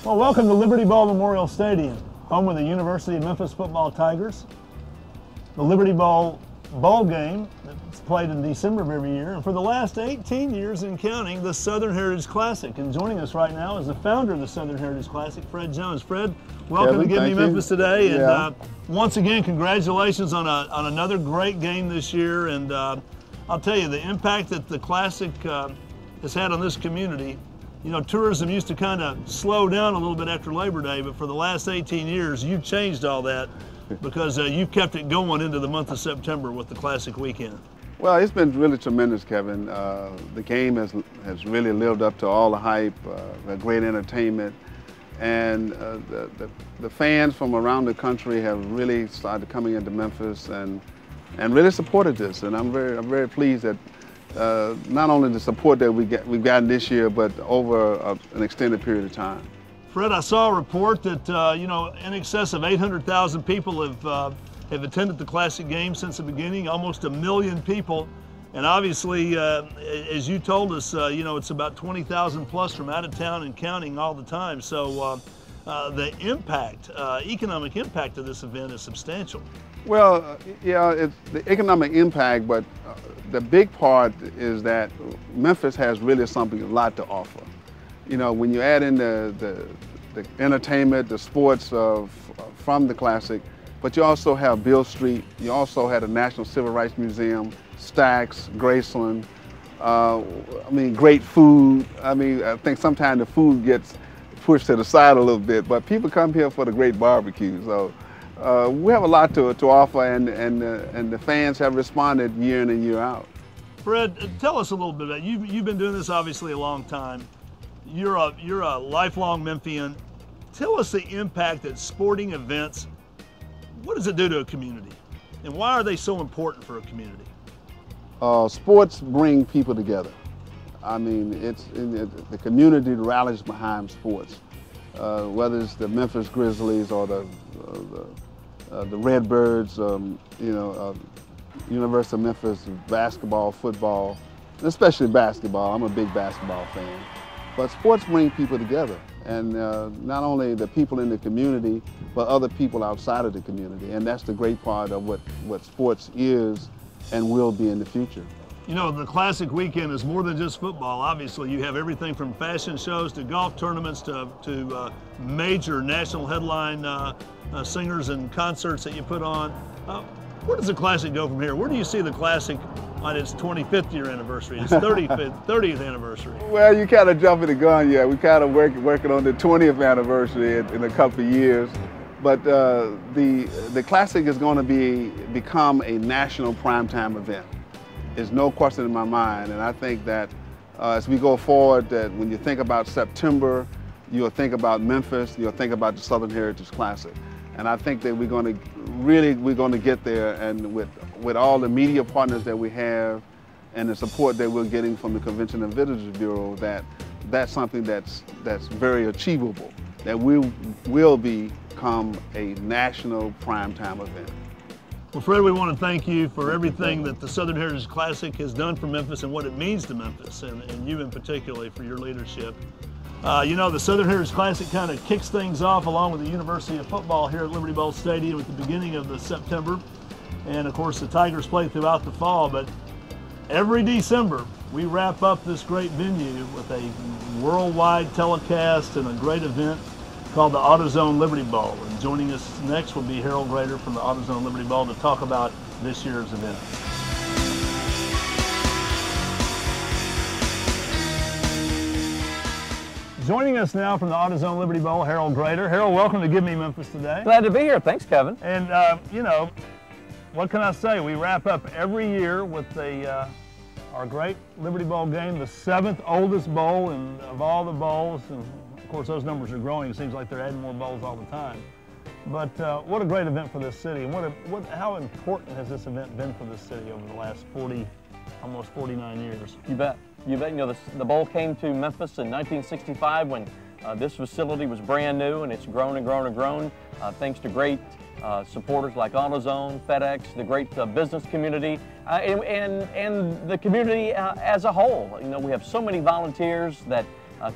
Well, welcome to Liberty Bowl Memorial Stadium, home of the University of Memphis football Tigers. The Liberty Bowl bowl game is played in December of every year, and for the last 18 years and counting, the Southern Heritage Classic. And joining us right now is the founder of the Southern Heritage Classic, Fred Jones. Fred, welcome to Give Me Memphis today. And once again, congratulations on another great game this year. And I'll tell you, the impact that the Classic has had on this community. You know, tourism used to kind of slow down a little bit after Labor Day, but for the last 18 years, you've changed all that because you've kept it going into the month of September with the Classic weekend. Well, it's been really tremendous, Kevin. The game has really lived up to all the hype, great entertainment, and the fans from around the country have really started coming into Memphis and really supported this. And I'm very pleased that not only the support that we've gotten this year, but over an extended period of time. Fred, I saw a report that you know, in excess of 800,000 people have attended the Classic game since the beginning, almost 1 million people. And obviously, as you told us, you know, it's about 20,000 plus from out of town and counting all the time. So the impact, economic impact of this event is substantial. Well, yeah, it's the economic impact, but the big part is that Memphis has really a lot to offer. You know, when you add in the entertainment, the sports from the Classic, but you also have Beale Street, you also had the National Civil Rights Museum, Stax, Graceland, I mean, great food. I mean, I think sometimes the food gets pushed to the side a little bit, but people come here for the great barbecue. So we have a lot to offer, and the fans have responded year in and year out. Fred, tell us a little bit about it. You've been doing this obviously a long time. You're a lifelong Memphian. Tell us the impact that sporting events, what does it do to a community? And why are they so important for a community? Sports bring people together. I mean, the community rallies behind sports. Whether it's the Memphis Grizzlies or the Redbirds, you know, University of Memphis basketball, football, and especially basketball. I'm a big basketball fan. But sports bring people together, and not only the people in the community, but other people outside of the community. And that's the great part of what sports is and will be in the future. You know, the Classic weekend is more than just football. Obviously, you have everything from fashion shows to golf tournaments to major national headline singers and concerts that you put on. Where does the Classic go from here? Where do you see the Classic on its 25th year anniversary, its 30th anniversary? Well, you kind of jumping the gun, yeah. We kind of working on the 20th anniversary in a couple of years. But the Classic is going to become a national primetime event. There's no question in my mind, and I think that as we go forward, that when you think about September, you'll think about Memphis, you'll think about the Southern Heritage Classic. And I think that we're going to get there, and with all the media partners that we have and the support that we're getting from the Convention and Visitors Bureau, that's something that's very achievable, that we will become a national primetime event. Well, Fred, we want to thank you for everything that the Southern Heritage Classic has done for Memphis and what it means to Memphis, and you in particular for your leadership. You know, the Southern Heritage Classic kind of kicks things off along with the University of Football here at Liberty Bowl Stadium at the beginning of September. And of course, the Tigers play throughout the fall, but every December, we wrap up this great venue with a worldwide telecast and a great event called the AutoZone Liberty Bowl. And joining us next will be Harold Grader from the AutoZone Liberty Bowl to talk about this year's event. Joining us now from the AutoZone Liberty Bowl, Harold Grader. Harold, welcome to Give Me Memphis today. Glad to be here. Thanks, Kevin. And, you know, what can I say? We wrap up every year with our great Liberty Bowl game, the 7th oldest bowl of all the bowls. And of course, those numbers are growing. It seems like they're adding more bowls all the time. But what a great event for this city. And how important has this event been for this city over the last almost 49 years? You bet. You bet. You know, the bowl came to Memphis in 1965 when this facility was brand new, and it's grown and grown and grown thanks to great supporters like AutoZone, FedEx, the great business community, and the community as a whole. You know, we have so many volunteers that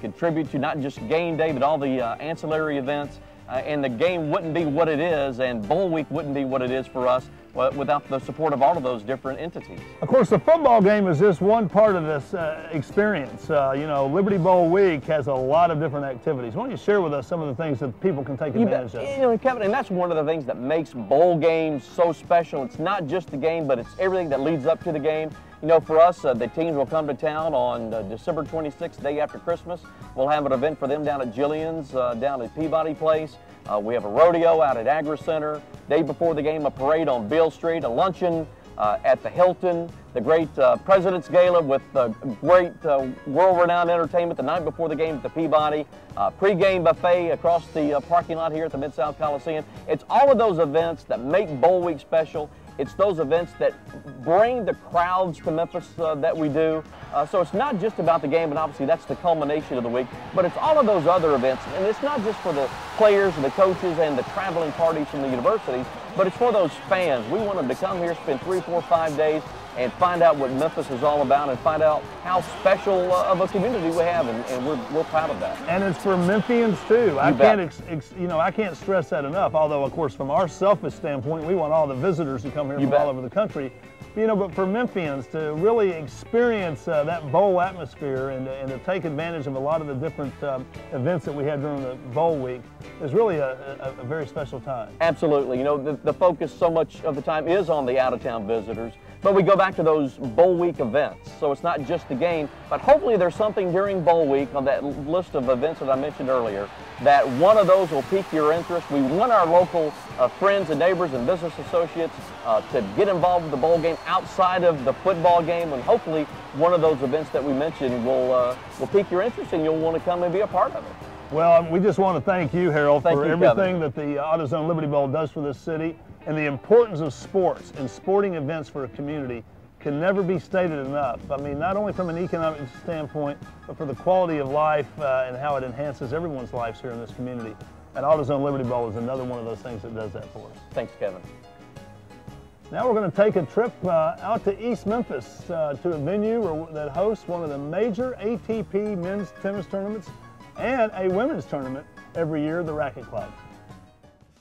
contribute to not just game day, but all the ancillary events. And the game wouldn't be what it is, and Bowl Week wouldn't be what it is for us without the support of all of those different entities. Of course, the football game is just one part of this experience. You know, Liberty Bowl Week has a lot of different activities. Why don't you share with us some of the things that people can take advantage of? You know, Kevin, and that's one of the things that makes bowl games so special. It's not just the game, but it's everything that leads up to the game. You know, for us, the teams will come to town on December 26th, day after Christmas. We'll have an event for them down at Jillian's, down at Peabody Place. We have a rodeo out at Agri Center. Day before the game, a parade on Beale Street, a luncheon at the Hilton, the great President's Gala with great world-renowned entertainment the night before the game at the Peabody, pre-game buffet across the parking lot here at the Mid-South Coliseum. It's all of those events that make Bowl Week special. It's those events that bring the crowds to Memphis that we do. So it's not just about the game, and obviously that's the culmination of the week, but it's all of those other events. And it's not just for the players and the coaches and the traveling parties from the universities, but it's for those fans. We want them to come here, spend 3, 4, 5 days, and find out what Memphis is all about and find out how special of a community we have, and we're proud of that. And it's for Memphians too. I can't stress that enough, although of course from our selfish standpoint, we want all the visitors to come here from all over the country. You know, but for Memphians to really experience that bowl atmosphere and to take advantage of a lot of the different events that we had during the bowl week is really a very special time. Absolutely. You know, the focus so much of the time is on the out-of-town visitors, but we go back to those bowl week events. So it's not just the game, but hopefully there's something during bowl week on that list of events that I mentioned earlier that one of those will pique your interest. We want our local friends and neighbors and business associates to get involved with the bowl game outside of the football game, and hopefully one of those events that we mentioned will pique your interest and you'll want to come and be a part of it. Well, we just want to thank you, Harold, for everything that the AutoZone Liberty Bowl does for this city, and the importance of sports and sporting events for a community can never be stated enough. I mean, not only from an economic standpoint, but for the quality of life and how it enhances everyone's lives here in this community. And AutoZone Liberty Bowl is another one of those things that does that for us. Thanks, Kevin. Now we're going to take a trip out to East Memphis to a venue that hosts one of the major ATP men's tennis tournaments and a women's tournament every year, the Racquet Club.